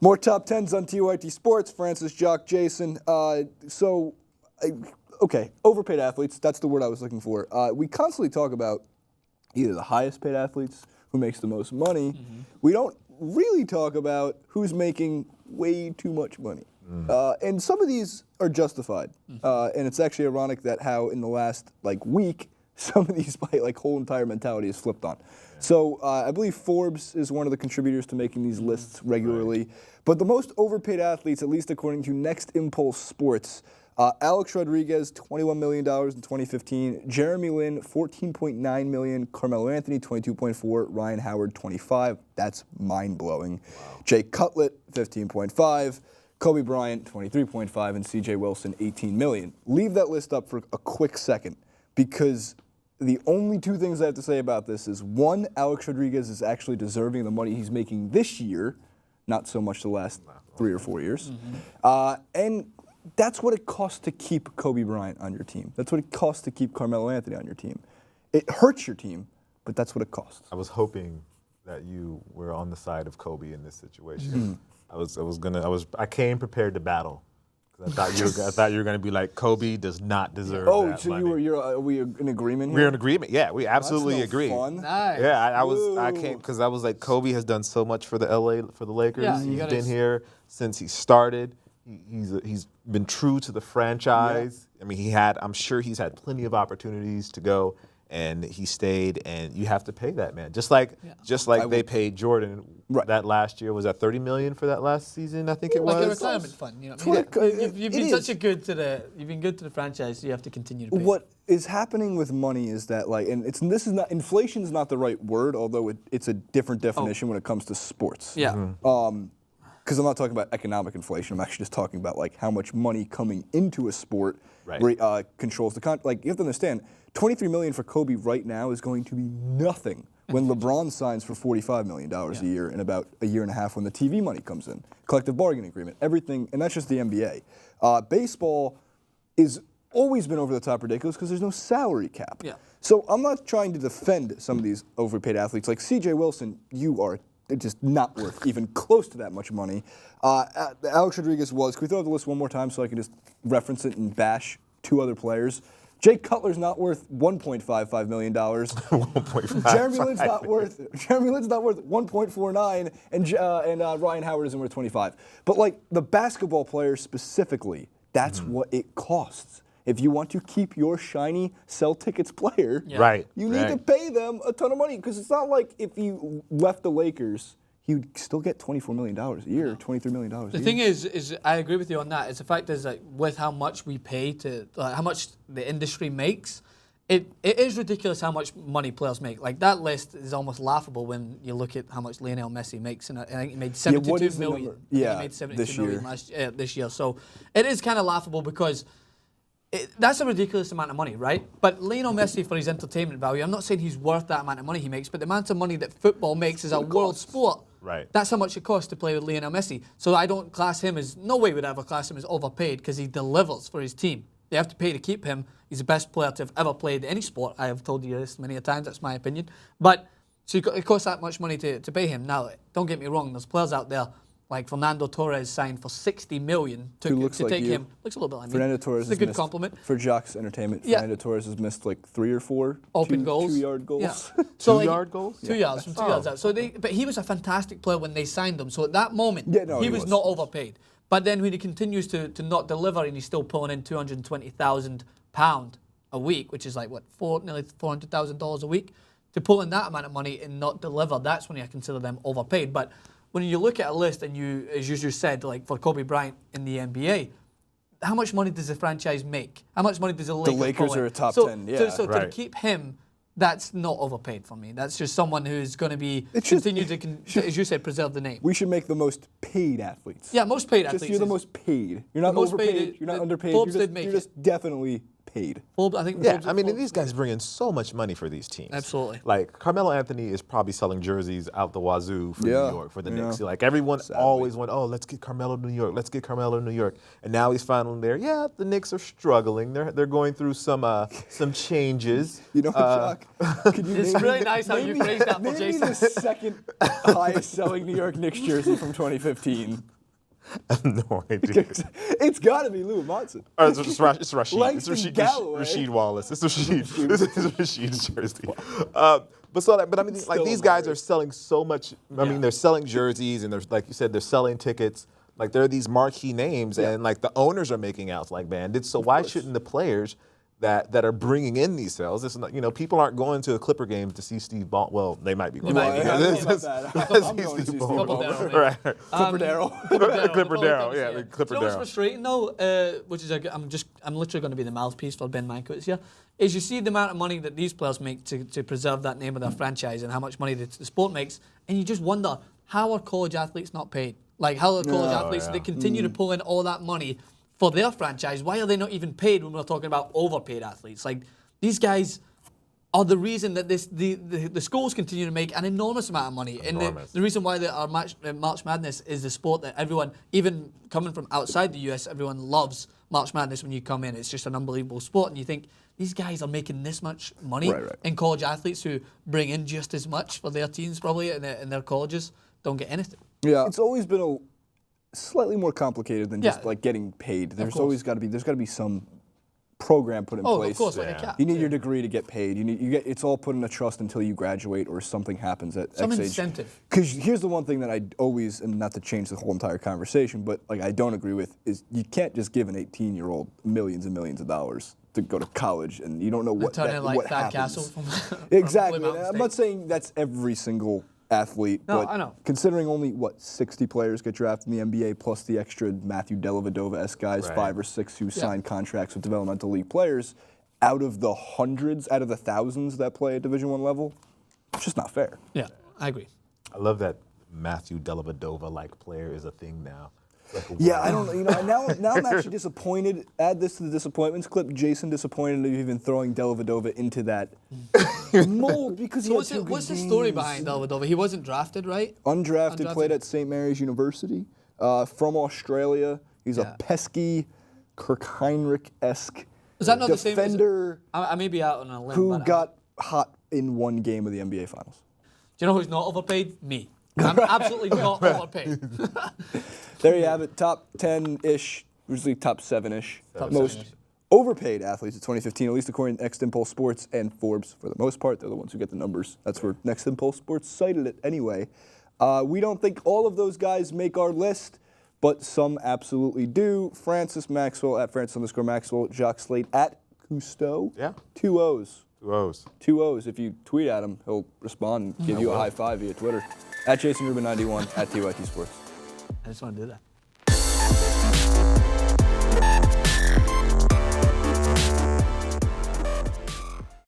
More top 10s on TYT Sports. Francis, Jock, Jason. Okay, overpaid athletes. That's the word I was looking for. We constantly talk about either the highest paid athletes, who makes the most money. Mm-hmm. We don't really talk about who's making way too much money. And some of these are justified. And it's actually ironic that how in the last week, some of these whole entire mentality is flipped on. Yeah. So I believe Forbes is one of the contributors to making these lists regularly. Right. But the most overpaid athletes, at least according to Next Impulse Sports, Alex Rodriguez, $21 million in 2015. Jeremy Lin, $14.9 million. Carmelo Anthony, $22.4. Ryan Howard, $25. That's mind-blowing. Wow. Jay Cutler, $15.5. Kobe Bryant, $23.5. And C.J. Wilson, $18 million. Leave that list up for a quick second, because the only two things I have to say about this is, one, Alex Rodriguez is actually deserving the money he's making this year, not so much the last 3 or 4 years. And that's what it costs to keep Kobe Bryant on your team. That's what it costs to keep Carmelo Anthony on your team. It hurts your team, but that's what it costs. I was hoping that you were on the side of Kobe in this situation. I came prepared to battle. I thought you were going to be like, Kobe does not deserve that money. Are we in agreement here? We're in agreement. Yeah, we absolutely agree. Fun. Nice. Yeah, I came because I was like, Kobe has done so much for the Lakers. Yeah, he's been here since he started. He's been true to the franchise. Yeah. I mean, I'm sure he's had plenty of opportunities to go, and he stayed. And you have to pay that man, just like they paid Jordan. Right. That last year was at $30 million for that last season. I think it was like a retirement fund. You know what I mean? You've been such a good to the franchise. So you have to continue to pay. What is happening with money is that inflation's not the right word, although it's a different definition when it comes to sports. Yeah. Because I'm not talking about economic inflation. I'm actually just talking about how much money coming into a sport controls the contract. You have to understand, $23 million for Kobe right now is going to be nothing when LeBron signs for $45 million a year in about a year and a half when the TV money comes in. Collective bargaining agreement, everything, and that's just the NBA. Baseball is always been over the top ridiculous because there's no salary cap. Yeah. So I'm not trying to defend some of these overpaid athletes. Like C.J. Wilson, you are just not worth even close to that much money. Alex Rodriguez was. Can we throw out the list one more time so I can just reference it and bash two other players? Jay Cutler's not worth $1.55 million. Jeremy Lin's not worth $1.49, and Ryan Howard isn't worth $25. But the basketball players specifically, that's what it costs. If you want to keep your shiny sell tickets player, you need to pay them a ton of money, because it's not like if you left the Lakers, you'd still get $24 million a year, $23 million a year. The thing is I agree with you on that. The fact is with how much we pay to, how much the industry makes, it is ridiculous how much money players make. That list is almost laughable when you look at how much Lionel Messi makes. And I think he made $72 million. Yeah, he made $72 million this year. So it is kind of laughable because that's a ridiculous amount of money, right? But Lionel Messi, for his entertainment value, I'm not saying he's worth that amount of money he makes, but the amount of money that football makes is a world sport. Right. That's how much it costs to play with Lionel Messi. So I don't class him as, no way would I ever class him as overpaid, because he delivers for his team. They have to pay to keep him. He's the best player to have ever played any sport. I have told you this many a times, that's my opinion. But, so it costs that much money to pay him. Now, don't get me wrong, there's players out there like Fernando Torres signed for $60 million to take him. Looks a little bit like me. Fernando Torres is a good compliment. For Jock's entertainment, Fernando Torres has missed 3 or 4 open goals. 2-yard goals. Yeah. So 2-yard goals? 2 yards, from 2 yards out. So but he was a fantastic player when they signed him. So at that moment, he was not overpaid. But then when he continues to not deliver, and he's still pulling in £220,000 a week, which is nearly $400,000 a week, to pull in that amount of money and not deliver, that's when I consider them overpaid. But when you look at a list and you, as you just said, for Kobe Bryant in the NBA, how much money does the franchise make? How much money does the Lakers are a top 10, So to keep him, that's not overpaid for me. That's just someone who's going to be continue to, as you said, preserve the name. We should make the most paid athletes. Yeah, most paid athletes. You're the most paid. You're not overpaid. You're not underpaid. You're just definitely paid. I think. Yeah, I mean, and these guys bring in so much money for these teams. Absolutely. Like Carmelo Anthony is probably selling jerseys out the wazoo for New York for the Knicks. Like everyone always went, oh, let's get Carmelo to New York. Let's get Carmelo to New York. And now he's finally there. Yeah, the Knicks are struggling. They're going through some changes. You know, Chuck, it's really nice how you phrased that for Jason. Name me the second highest selling New York Knicks jersey from 2015 I have no idea. It's got to be Lou Monson. It's Rashid. It's Galloway. Rasheed Wallace. It's Rasheed. This is Rasheed's jersey. But I mean, like these guys are selling so much. I mean, they're selling jerseys, and like you said, they're selling tickets. Like there are these marquee names, and like the owners are making out like bandits. So why shouldn't the players that are bringing in these sales? This is not, people aren't going to the Clipper games to see Steve Ball. Well, they might be going. I'm going to see Steve Ballmer. Right. Clipper Darryl. Clipper Darryl. Yeah, Clipper You know what's Darryl. frustrating though, which is I'm literally going to be the mouthpiece for Ben Mankiewicz here, is you see the amount of money that these players make to preserve that name of their franchise and how much money the sport makes, and you just wonder, how are college athletes not paid? Like, how are college athletes that continue to pull in all that money for their franchise, why are they not even paid when we're talking about overpaid athletes? Like, these guys are the reason that the schools continue to make an enormous amount of money. And the reason why our March Madness is the sport that everyone, even coming from outside the US, everyone loves March Madness when you come in. It's just an unbelievable sport. And you think, these guys are making this much money, and college athletes who bring in just as much for their teams probably in their colleges don't get anything. Yeah, it's always been slightly more complicated than just like getting paid. There's always got to be some program put in place. Of course, like a cap. You need your degree to get paid. It's all put in a trust until you graduate or something happens at some X age. Incentive. Because here's the one thing that I always, and not to change the whole entire conversation, but like I don't agree with is you can't just give an 18-year-old millions and millions of dollars to go to college and you don't know what Thad happens. Castle from Exactly. I'm not saying that's every single athlete, but I know. Considering only 60 players get drafted in the NBA plus the extra Matthew Dellavedova-esque guys, 5 or 6 who sign contracts with developmental league players, out of the hundreds, out of the thousands that play at Division I level, it's just not fair. Yeah, I agree. I love that Matthew Dellavedova-like player is a thing now. Yeah, I don't know. Now I'm actually disappointed. Add this to the disappointments clip. Jason disappointed of even throwing Dellavedova into that mold because he had two good what's the games. story behind Dellavedova? He wasn't drafted, right? Undrafted, played at St. Mary's University, from Australia. He's a pesky, Kirk Heinrich-esque Is that not defender the same? I may be out on a limb. who got hot in one game of the NBA Finals. Do you know who's not overpaid? Me. I'm absolutely not overpaid. There you have it, top 10-ish, usually top 7-ish. Most 7-ish. overpaid athletes of 2015, at least according to Next Impulse Sports and Forbes, for the most part. They're the ones who get the numbers. That's where Next Impulse Sports cited it anyway. We don't think all of those guys make our list, but some absolutely do. Francis Maxwell at Francis_Maxwell, Jacques Slate at Cousteau. Yeah. 2 O's. 2 O's. 2 O's. If you tweet at him, he'll respond and give you a high five via Twitter. At Jason Rubin91, at TYT Sports. I just want to do that.